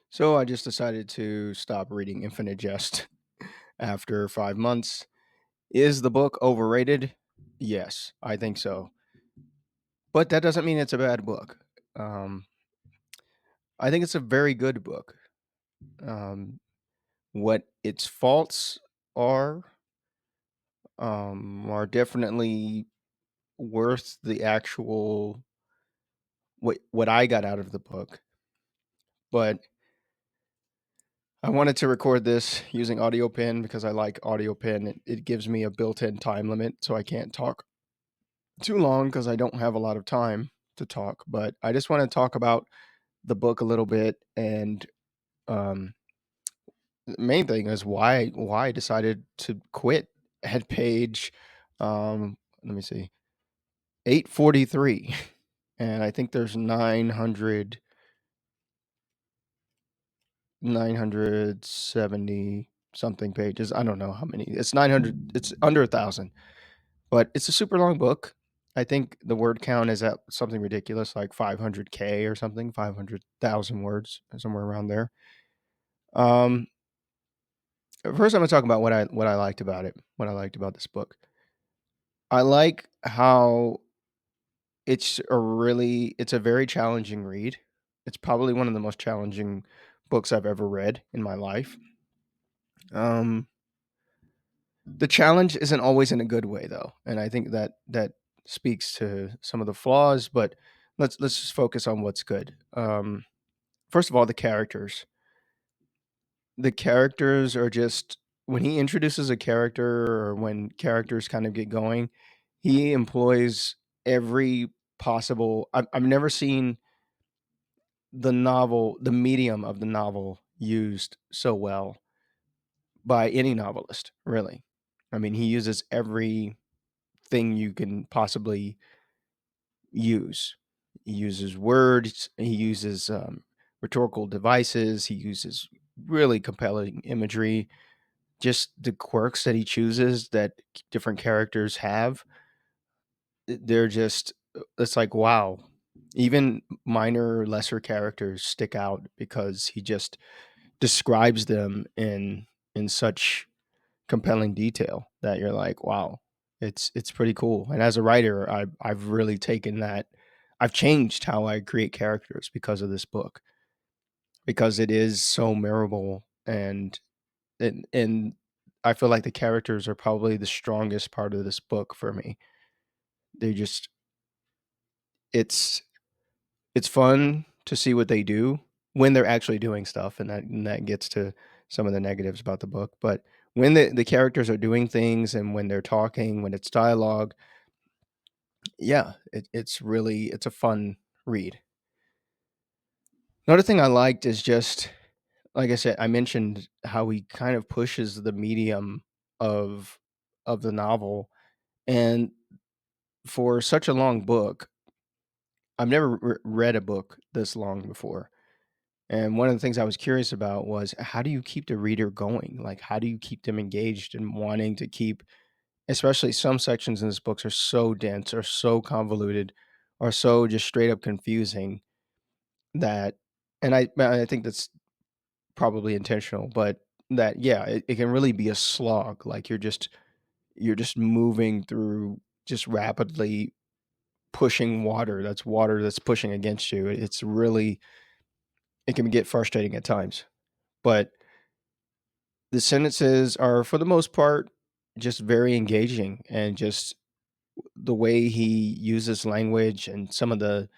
So I just decided to stop reading Infinite Jest after 5 months. Is the book overrated? Yes, I think so. But that doesn't mean it's a bad book. Um, I think it's a very good book. Um, what its faults are are definitely worth the actual what I got out of the book. But I wanted to record this using audio pen because I like audio pen. It gives me a built-in time limit, so I can't talk too long because I don't have a lot of time to talk. But I just want to talk about the book a little bit, and um, the main thing is why I decided to quit at page, let me see, 843, and I think there's 970 something pages. I don't know how many. It's 900. It's under 1,000. But it's a super long book. I think the word count is at something ridiculous, like 500K or something, 500,000 words, somewhere around there. Um, First, I'm gonna talk about what I liked about it. What I liked about this book. I like how it's a very challenging read. It's probably one of the most challenging books I've ever read in my life. Um, the challenge isn't always in a good way though, and I think that speaks to some of the flaws. But let's just focus on what's good. First of all, the characters. The characters are just when he introduces a character or when characters kind of get going, he employs every possible. I've never seen the medium of the novel used so well by any novelist, really. I mean, he uses everything you can possibly use. He uses words, he uses rhetorical devices, he uses really compelling imagery. Just the quirks that he chooses that different characters have, they're just, it's like, wow. Even minor, lesser characters stick out because he just describes them in such compelling detail that you're like, wow, it's pretty cool. And as a writer, I've really taken that. I've changed how I create characters because of this book because it is so memorable and I feel like the characters are probably the strongest part of this book for me. They just it's it's fun to see what they do when they're actually doing stuff, and that gets to some of the negatives about the book. But when the characters are doing things and when they're talking, when it's dialogue, yeah, it's a fun read. Another thing I liked is just like I said, I mentioned how he kind of pushes the medium of of the novel, and for such a long book, I've never read a book this long before. And one of the things I was curious about was how do you keep the reader going? Like, how do you keep them engaged and wanting to keep, especially some sections in this books are so dense or so convoluted or so just straight up confusing that, and I think that's probably intentional, but that, yeah, it can really be a slog. Like you're just moving through just rapidly pushing water that's pushing against you. It's really, it can get frustrating at times. But the sentences are, for the most part, just very engaging, and just the way he uses language and some of the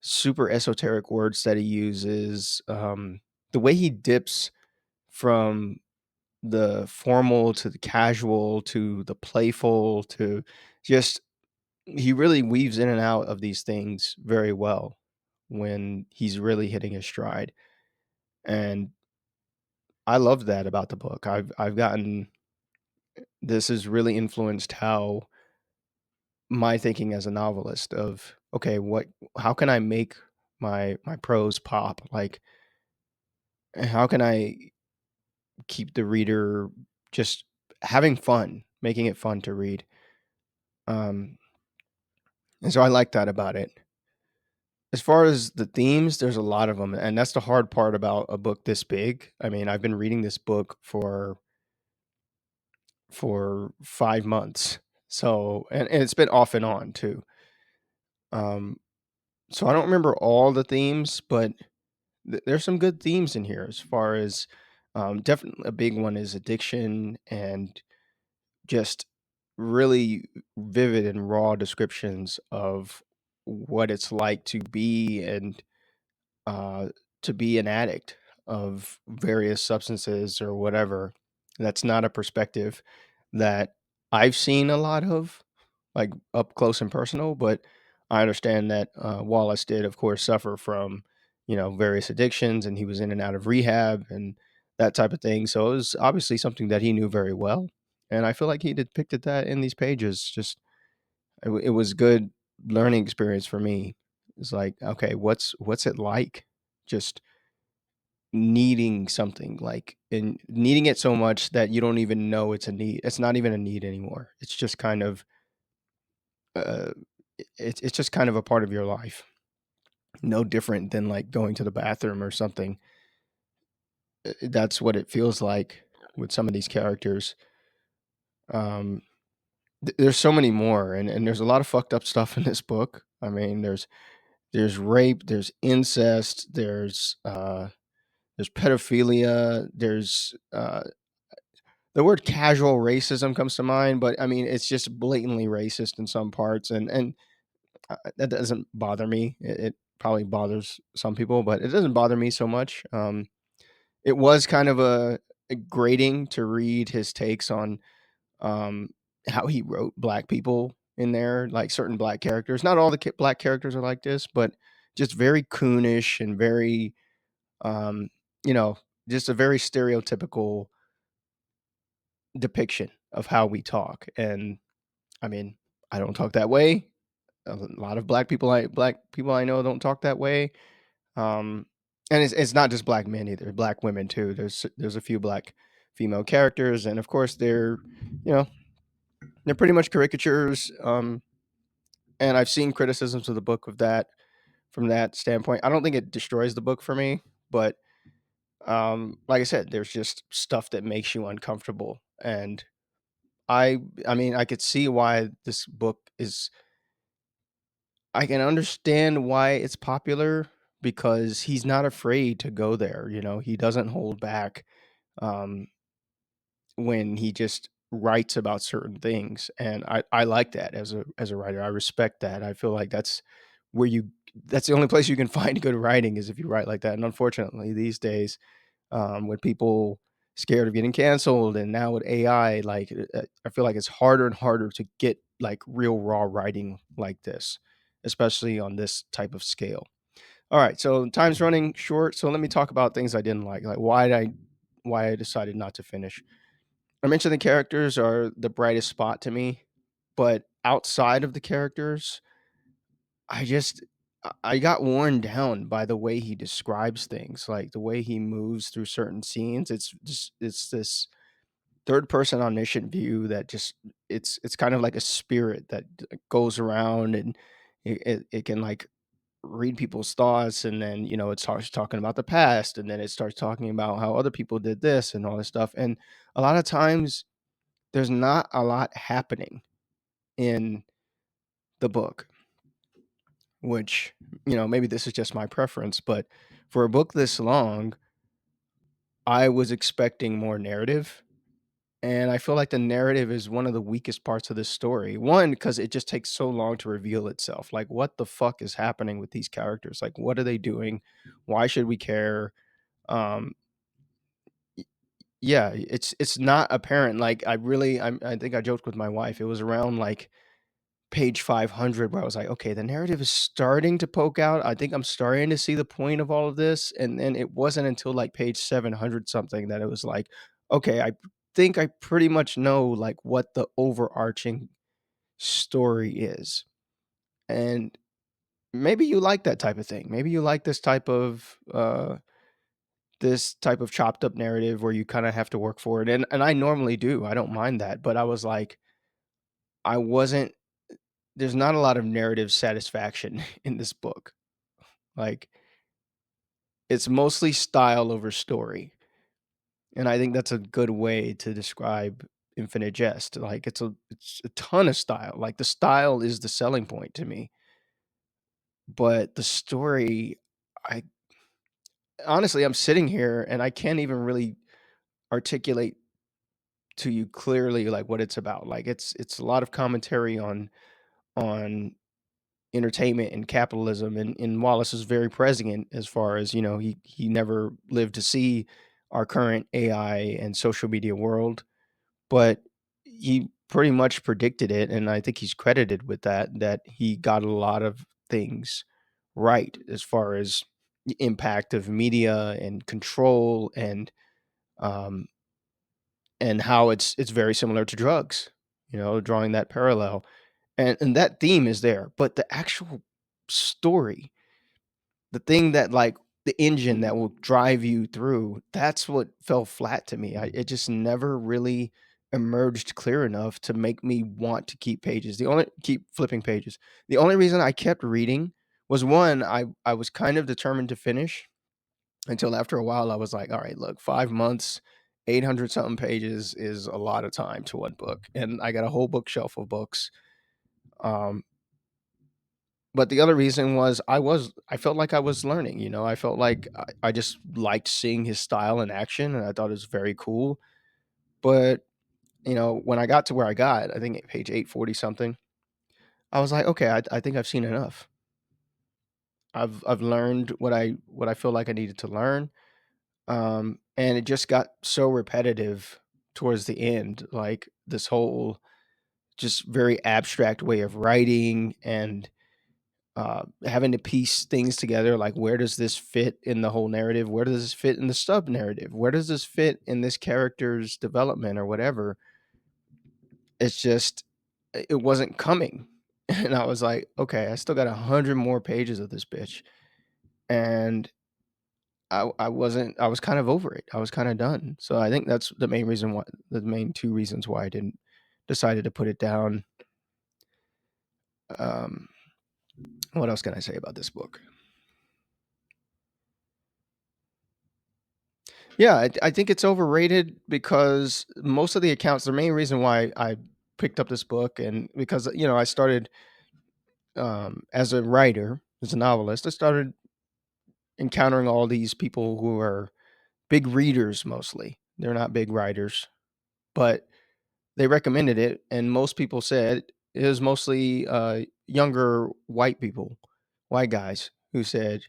super esoteric words that he uses, the way he dips from the formal to the casual to the playful to just, he really weaves in and out of these things very well when he's really hitting his stride. And I love that about the book. I've gotten, this has really influenced how my thinking as a novelist of, okay, what, how can I make my prose pop? Like, how can I keep the reader just having fun, making it fun to read? Um, and so I like that about it. As far as the themes, there's a lot of them, and that's the hard part about a book this big. I mean, I've been reading this book for 5 months. So and it's been off and on too. Um, so I don't remember all the themes, but there's some good themes in here as far as, definitely a big one is addiction and just really vivid and raw descriptions of what it's like uh, to be an addict of various substances or whatever. That's not a perspective that I've seen a lot of, like up close and personal, but I understand that Wallace did, of course, suffer from, various addictions, and he was in and out of rehab and that type of thing. So it was obviously something that he knew very well, and I feel like he depicted that in these pages. Just it was good learning experience for me. It's like, okay, what's it like? Just needing something like and needing it so much that you don't even know it's a need. It's not even a need anymore. It's just kind of uh it's just kind of a part of your life. No different than like going to the bathroom or something. That's what it feels like with some of these characters. Um there's so many more, and there's a lot of fucked up stuff in this book. I mean, there's rape, there's incest, there's pedophilia, there's the word casual racism comes to mind, but I mean, it's just blatantly racist in some parts, and that doesn't bother me. It probably bothers some people, but it doesn't bother me so much. It was kind of a grating to read his takes on um, how he wrote black people in there, like certain black characters. Not all the black characters are like this, but just very coonish and very, um, you know, just a very stereotypical depiction of how we talk. And I mean, I don't talk that way. A lot of black people I know don't talk that way. Um, and it's not just black men either, black women too. There's a few black female characters, and of course you know, they're pretty much caricatures. And I've seen criticisms of the book of that from that standpoint. I don't think it destroys the book for me, but like I said, there's just stuff that makes you uncomfortable, and I mean, I could see why this book is. I can understand why it's popular because he's not afraid to go there. He doesn't hold back um, when he just writes about certain things, and I like that as a writer. I respect that. I feel like where you that's the only place you can find good writing is if you write like that. And unfortunately, these days, with people scared of getting canceled, and now with AI, like I feel like it's harder and harder to get like real raw writing like this, especially on this type of scale. All right, so time's running short, so let me talk about things I didn't like why I decided not to finish. I mentioned the characters are the brightest spot to me, but outside of the characters, I just I got worn down by the way he describes things, like the way he moves through certain scenes. It's this third person omniscient view that just it's kind of like a spirit that goes around, and it can like read people's thoughts, and then it starts talking about the past, and then it starts talking about how other people did this and all this stuff. And a lot of times there's not a lot happening in the book, which, maybe this is just my preference, but for a book this long, I was expecting more narrative. And I feel like the narrative is one of the weakest parts of this story. One, because it just takes so long to reveal itself. Like, what the fuck is happening with these characters? Like, what are they doing? Why should we care? Um, yeah, it's not apparent. Like, I think I joked with my wife. It was around like page 500 where I was like, okay, the narrative is starting to poke out. I think I'm starting to see the point of all of this. And then it wasn't until like page 700 something that it was like, okay, I think I pretty much know like what the overarching story is. And maybe you like that type of thing. Maybe you like this type of chopped up narrative where you kind of have to work for it. And I normally do. I don't mind that. But I was like, I wasn't there's not a lot of narrative satisfaction in this book. Like, it's mostly style over story, and I think that's a good way to describe Infinite Jest. Like, it's a ton of style. Like, the style is the selling point to me, but the story, I honestly, I'm sitting here and I can't even really articulate to you clearly, like, what it's about. Like, it's a lot of commentary on entertainment and capitalism, and Wallace is very prescient as far as, he never lived to see our current AI and social media world, but he pretty much predicted it, and I think he's credited with that he got a lot of things right as far as the impact of media and control, um and how it's very similar to drugs, drawing that parallel. And that theme is there, but the actual story, the thing that, like, the engine that will drive you through, that's what fell flat to me. It just never really emerged clear enough to make me want to keep flipping pages. The only reason I kept reading was, one, I was kind of determined to finish, until after a while I was like, all right, look, 5 months, 800 something pages is a lot of time to one book. And I got a whole bookshelf of books. Um, but the other reason was, I felt like I was learning, I felt like I just liked seeing his style in action, and I thought it was very cool. But, when I got to where I got, I think at page 840 something, I was like, okay, I think I've seen enough. I've learned what I feel like I needed to learn. And it just got so repetitive towards the end, like this whole just very abstract way of writing, and having to piece things together. Like, where does this fit in the whole narrative? Where does this fit in the sub narrative? Where does this fit in this character's development or whatever? It's just, it wasn't coming. And I was like, okay, I still got 100 more pages of this bitch. And I was kind of over it. I was kind of done. So I think that's the main two reasons why I didn't decided to put it down. Um, what else can I say about this book? Yeah, I think it's overrated because most of the accounts, the main reason why I picked up this book, and because, I started, as a writer, as a novelist, I started encountering all these people who are big readers mostly. They're not big writers, but they recommended it, and most people said it was mostly younger white people, white guys who said,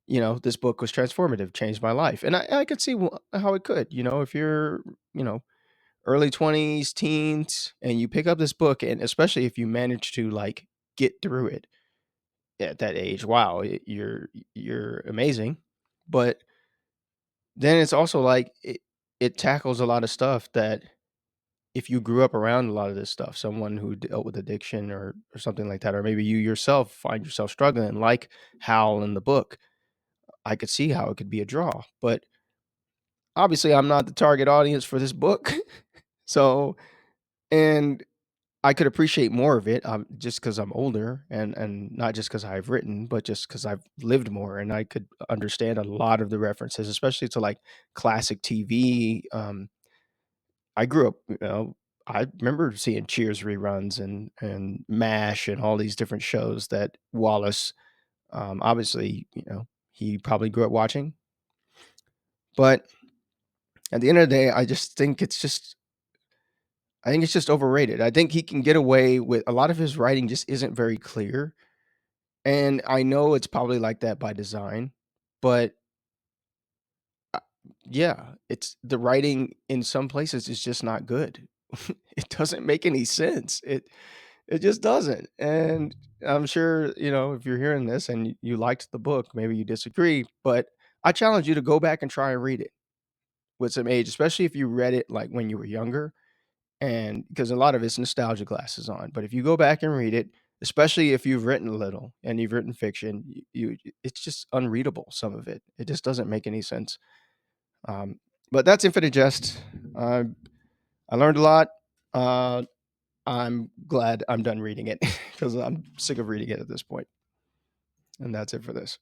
this book was transformative, changed my life, and I could see how it could. If you're, you know early 20s, teens, and you pick up this book, and especially if you manage to, like, get through it at that age, wow, you're amazing. But then it's also like it tackles a lot of stuff that, if you grew up around a lot of this stuff, someone who dealt with addiction, or something like that, or maybe you yourself find yourself struggling, like Hal in the book, I could see how it could be a draw. But obviously, I'm not the target audience for this book. So, and I could appreciate more of it, just because I'm older, and not just because I've written, but just because I've lived more, and I could understand a lot of the references, especially to, like, classic TV. I grew up, I remember seeing Cheers reruns, and MASH, and all these different shows that Wallace, obviously, he probably grew up watching. But at the end of the day, I think it's just overrated. I think he can get away with a lot of his writing just isn't very clear. And I know it's probably like that by design, but uh, yeah, it's the writing in some places is just not good. It doesn't make any sense. It just doesn't. And I'm sure, if you're hearing this and you liked the book, maybe you disagree, but I challenge you to go back and try and read it with some age, especially if you read it, like, when you were younger, and because a lot of it's nostalgia glasses on. But if you go back and read it, especially if you've written a little and you've written fiction, it's just unreadable. Some of it, it just doesn't make any sense. Um, but that's Infinite Jest. I learned a lot. Uh, I'm glad I'm done reading it because I'm sick of reading it at this point. And that's it for this.